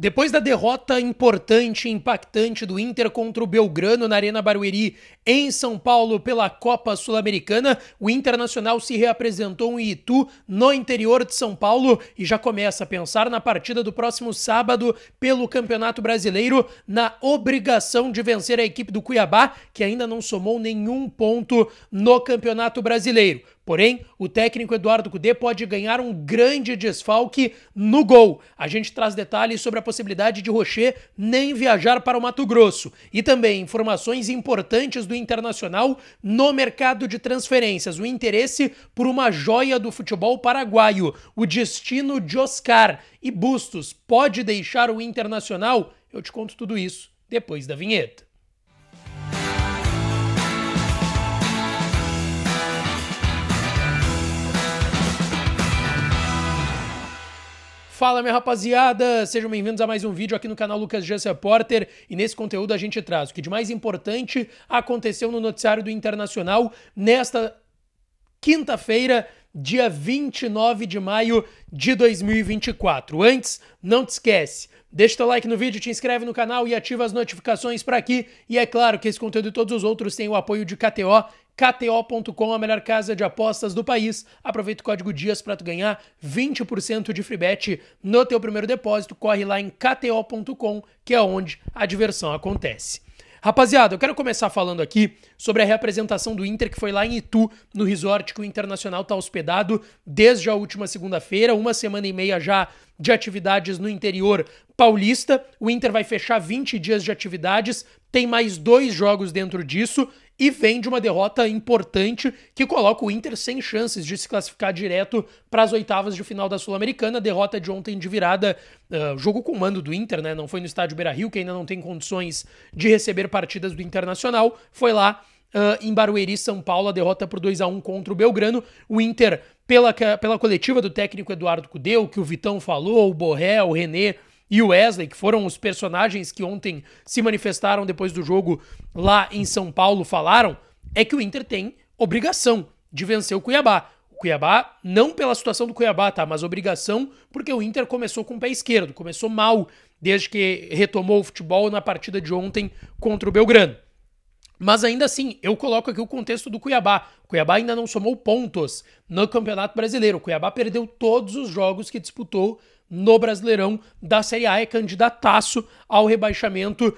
Depois da derrota importante e impactante do Inter contra o Belgrano na Arena Barueri em São Paulo pela Copa Sul-Americana, o Internacional se reapresentou em Itu, no interior de São Paulo, e já começa a pensar na partida do próximo sábado pelo Campeonato Brasileiro, na obrigação de vencer a equipe do Cuiabá, que ainda não somou nenhum ponto no Campeonato Brasileiro. Porém, o técnico Eduardo Cudê pode ganhar um grande desfalque no gol. A gente traz detalhes sobre a possibilidade de Rocher nem viajar para o Mato Grosso. E também informações importantes do Internacional no mercado de transferências. O interesse por uma joia do futebol paraguaio. O destino de Oscar e Bustos pode deixar o Internacional? Eu te conto tudo isso depois da vinheta. Fala, minha rapaziada, sejam bem-vindos a mais um vídeo aqui no canal Lucas G. Repórter, e nesse conteúdo a gente traz o que de mais importante aconteceu no noticiário do Internacional nesta quinta-feira, dia 29 de maio de 2024. Antes, não te esquece, deixa teu like no vídeo, te inscreve no canal e ativa as notificações para aqui. E é claro que esse conteúdo e todos os outros têm o apoio de KTO, KTO.com, a melhor casa de apostas do país. Aproveita o código DIAS para tu ganhar 20% de free bet no teu primeiro depósito. Corre lá em KTO.com, que é onde a diversão acontece. Rapaziada, eu quero começar falando aqui sobre a reapresentação do Inter, que foi lá em Itu, no resort que o Internacional está hospedado desde a última segunda-feira, uma semana e meia já de atividades no interior paulista. O Inter vai fechar 20 dias de atividades, tem mais 2 jogos dentro disso e vem de uma derrota importante que coloca o Inter sem chances de se classificar direto para as oitavas de final da Sul-Americana. Derrota de ontem de virada, jogo com mando do Inter, né? Não foi no estádio Beira-Rio, que ainda não tem condições de receber partidas do Internacional. Foi lá em Barueri, São Paulo, a derrota por 2-1 contra o Belgrano. O Inter, pela coletiva do técnico Eduardo Cudê, o que o Vitão falou, o Borré, o René e o Wesley, que foram os personagens que ontem se manifestaram depois do jogo lá em São Paulo, falaram, é que o Inter tem obrigação de vencer o Cuiabá. O Cuiabá, não pela situação do Cuiabá, tá? Mas obrigação porque o Inter começou com o pé esquerdo, começou mal desde que retomou o futebol na partida de ontem contra o Belgrano. Mas ainda assim, eu coloco aqui o contexto do Cuiabá. O Cuiabá ainda não somou pontos no Campeonato Brasileiro. O Cuiabá perdeu todos os jogos que disputou no Brasileirão da Série A, é candidataço ao rebaixamento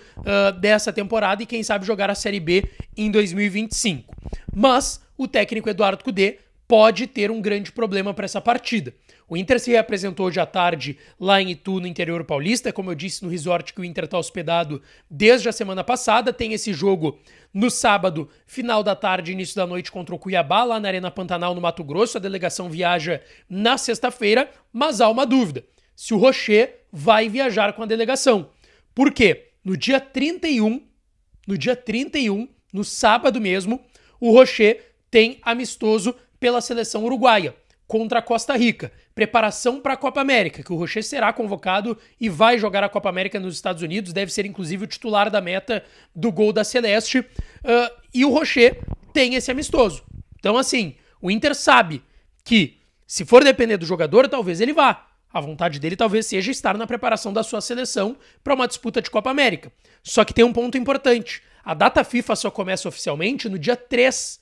dessa temporada e quem sabe jogar a Série B em 2025. Mas o técnico Eduardo Cudê pode ter um grande problema para essa partida. O Inter se reapresentou hoje à tarde lá em Itu, no interior paulista, como eu disse, no resort que o Inter está hospedado desde a semana passada. Tem esse jogo no sábado, final da tarde, início da noite, contra o Cuiabá, lá na Arena Pantanal, no Mato Grosso. A delegação viaja na sexta-feira, mas há uma dúvida: se o Rocher vai viajar com a delegação. Por quê? No dia 31, no sábado mesmo, o Rocher tem amistoso pela seleção uruguaia contra a Costa Rica. Preparação para a Copa América, que o Rocher será convocado e vai jogar a Copa América nos Estados Unidos, deve ser inclusive o titular da meta do gol da Celeste, e o Rocher tem esse amistoso. Então assim, o Inter sabe que se for depender do jogador, talvez ele vá. A vontade dele talvez seja estar na preparação da sua seleção para uma disputa de Copa América. Só que tem um ponto importante. A data FIFA só começa oficialmente no dia 3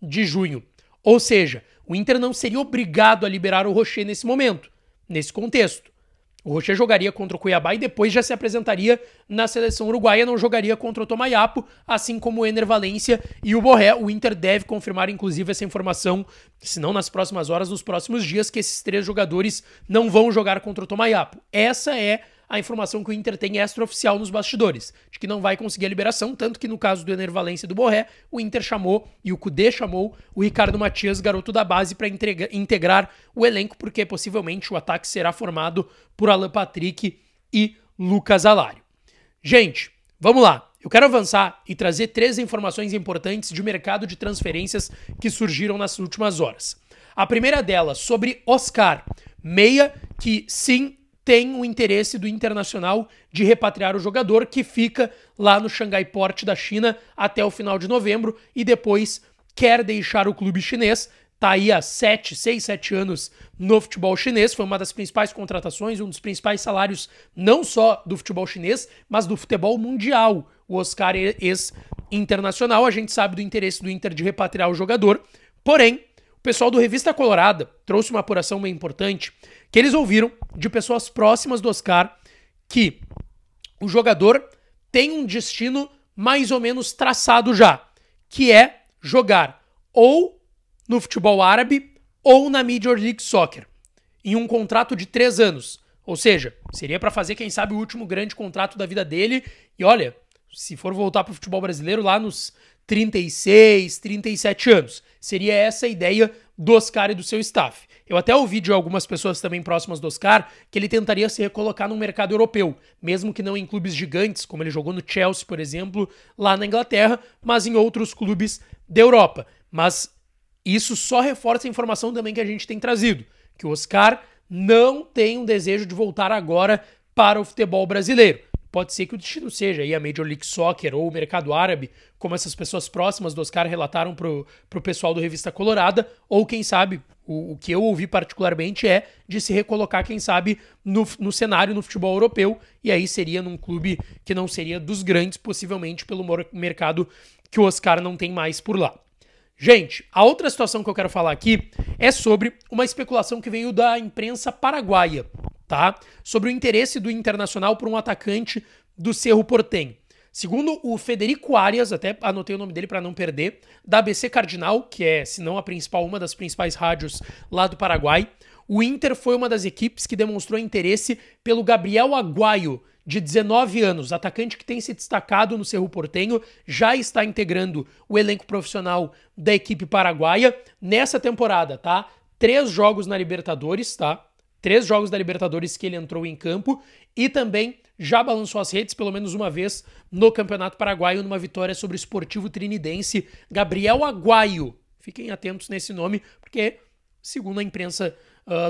de junho. Ou seja, o Inter não seria obrigado a liberar o Rocher nesse momento, nesse contexto. O Rocher jogaria contra o Cuiabá e depois já se apresentaria na seleção uruguaia, não jogaria contra o Tomayapo, assim como o Ener Valencia e o Borré. O Inter deve confirmar, inclusive, essa informação, se não nas próximas horas, nos próximos dias, que esses 3 jogadores não vão jogar contra o Tomayapo. Essa é a informação que o Inter tem extraoficial nos bastidores, de que não vai conseguir a liberação, tanto que no caso do Ener Valencia e do Borré, o Inter chamou, e o Cudê chamou, o Ricardo Matias, garoto da base, para integrar o elenco, porque possivelmente o ataque será formado por Alan Patrick e Lucas Alário. Gente, vamos lá. Eu quero avançar e trazer 3 informações importantes de mercado de transferências que surgiram nas últimas horas. A primeira delas, sobre Oscar, meia que sim tem o interesse do Internacional de repatriar o jogador, que fica lá no Xangai Port da China até o final de novembro e depois quer deixar o clube chinês. tá aí há 6, 7 anos no futebol chinês, foi uma das principais contratações, um dos principais salários não só do futebol chinês, mas do futebol mundial. O Oscar ex-internacional, a gente sabe do interesse do Inter de repatriar o jogador, porém, o pessoal do Revista Colorada trouxe uma apuração bem importante, que eles ouviram de pessoas próximas do Oscar que o jogador tem um destino mais ou menos traçado já, que é jogar ou no futebol árabe ou na Major League Soccer, em um contrato de 3 anos. Ou seja, seria para fazer, quem sabe, o último grande contrato da vida dele. E olha, se for voltar para o futebol brasileiro lá nos 36, 37 anos. Seria essa a ideia do Oscar e do seu staff. Eu até ouvi de algumas pessoas também próximas do Oscar que ele tentaria se recolocar no mercado europeu, mesmo que não em clubes gigantes, como ele jogou no Chelsea, por exemplo, lá na Inglaterra, mas em outros clubes da Europa. Mas isso só reforça a informação também que a gente tem trazido, que o Oscar não tem um desejo de voltar agora para o futebol brasileiro. Pode ser que o destino seja aí a Major League Soccer ou o mercado árabe, como essas pessoas próximas do Oscar relataram pro pessoal do Revista Colorada, ou quem sabe, o que eu ouvi particularmente é de se recolocar, quem sabe, no cenário no futebol europeu, e aí seria num clube que não seria dos grandes, possivelmente pelo mercado que o Oscar não tem mais por lá. Gente, a outra situação que eu quero falar aqui é sobre uma especulação que veio da imprensa paraguaia, tá? Sobre o interesse do Internacional por um atacante do Cerro Porteño. Segundo o Federico Arias, até anotei o nome dele para não perder, da ABC Cardinal, que é, se não a principal, uma das principais rádios lá do Paraguai, o Inter foi uma das equipes que demonstrou interesse pelo Gabriel Aguayo, de 19 anos, atacante que tem se destacado no Cerro Porteño, já está integrando o elenco profissional da equipe paraguaia nessa temporada, tá? 3 jogos na Libertadores, tá? 3 jogos da Libertadores que ele entrou em campo e também já balançou as redes pelo menos uma vez no Campeonato Paraguaio numa vitória sobre o Sportivo Trinidense. Gabriel Aguayo. Fiquem atentos nesse nome, porque, segundo a imprensa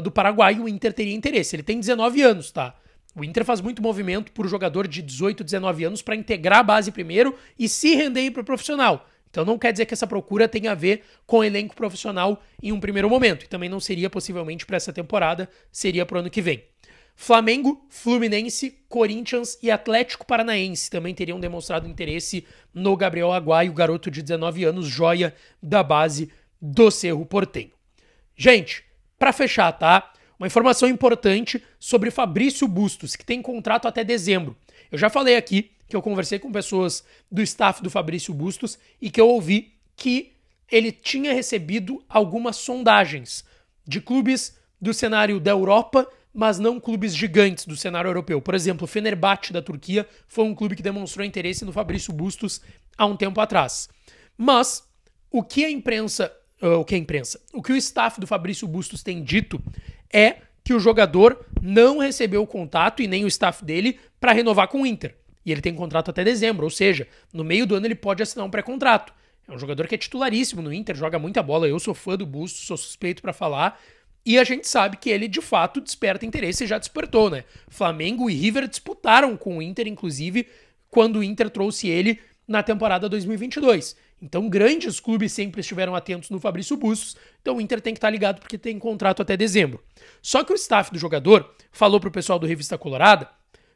do Paraguai, o Inter teria interesse. Ele tem 19 anos, tá? O Inter faz muito movimento por jogador de 18, 19 anos para integrar a base primeiro e se render para o profissional. Então não quer dizer que essa procura tenha a ver com o elenco profissional em um primeiro momento. E também não seria possivelmente para essa temporada, seria para o ano que vem. Flamengo, Fluminense, Corinthians e Atlético Paranaense também teriam demonstrado interesse no Gabriel Aguayo, garoto de 19 anos, joia da base do Cerro Porteño. Gente, para fechar, tá? Uma informação importante sobre Fabrício Bustos, que tem contrato até dezembro. Eu já falei aqui que eu conversei com pessoas do staff do Fabrício Bustos e que eu ouvi que ele tinha recebido algumas sondagens de clubes do cenário da Europa, mas não clubes gigantes do cenário europeu. Por exemplo, o Fenerbahçe da Turquia foi um clube que demonstrou interesse no Fabrício Bustos há um tempo atrás. Mas o que o staff do Fabrício Bustos tem dito é que o jogador não recebeu o contato e nem o staff dele para renovar com o Inter. E ele tem contrato até dezembro, ou seja, no meio do ano ele pode assinar um pré-contrato. É um jogador que é titularíssimo no Inter, joga muita bola. Eu sou fã do Bustos, sou suspeito para falar. E a gente sabe que ele, de fato, desperta interesse e já despertou, né? Flamengo e River disputaram com o Inter, inclusive, quando o Inter trouxe ele na temporada 2022. Então, grandes clubes sempre estiveram atentos no Fabrício Bustos. Então, o Inter tem que estar ligado porque tem contrato até dezembro. Só que o staff do jogador falou pro pessoal do Revista Colorada,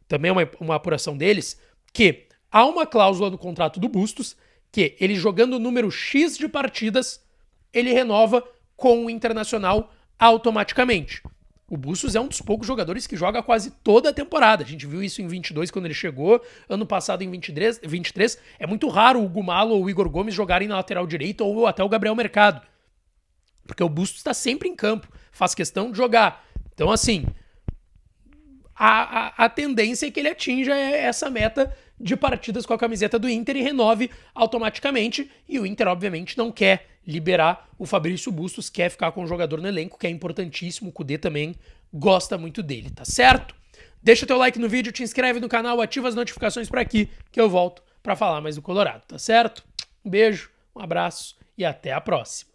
também uma apuração deles, que há uma cláusula no contrato do Bustos que ele jogando o número X de partidas, ele renova com o Internacional automaticamente. O Bustos é um dos poucos jogadores que joga quase toda a temporada. A gente viu isso em 22 quando ele chegou, ano passado em 23. É muito raro o Gumalo ou o Igor Gomes jogarem na lateral direita ou até o Gabriel Mercado. Porque o Bustos está sempre em campo, faz questão de jogar. Então, assim, a tendência é que ele atinja essa meta de partidas com a camiseta do Inter e renove automaticamente. E o Inter, obviamente, não quer liberar o Fabrício Bustos, quer ficar com o jogador no elenco, que é importantíssimo. O Kudê também gosta muito dele, tá certo? Deixa teu like no vídeo, te inscreve no canal, ativa as notificações por aqui, que eu volto pra falar mais do Colorado, tá certo? Um beijo, um abraço e até a próxima.